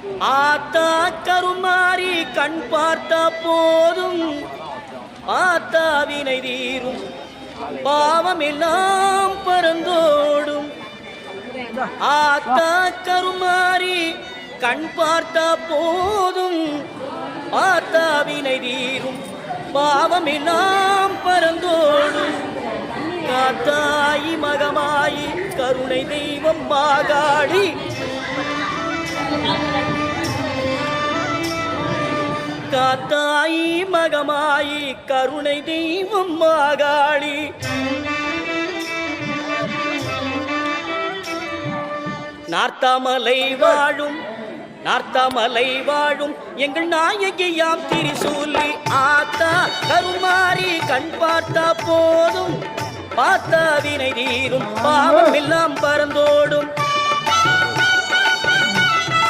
ஆத்தா கருமாறி கண் பார்த்த போதும் ஆத்தா வினை தீரும் பாவம் எல்லாம் பறந்தோடும். ஆத்தா கருமாறி கண் பார்த்த போதும் ஆத்தா வினை தீரும் பாவம் எல்லாம் பறந்தோடும். காத்தாயி மகமாயி கருணை தெய்வம் மாகாடி காத்தாயி மகமாயி கருணை தெய்வம் மாகாளி. நார்த்தாமலை வாழும் நார்த்தாமலை வாழும் எங்கள் நாயகியாம் திரிசூலி ஆத்தா கருமாறி கண் பார்த்தா போதும் பார்த்தா வினை தீரும் பாவம் எல்லாம் பறந்தோடும்.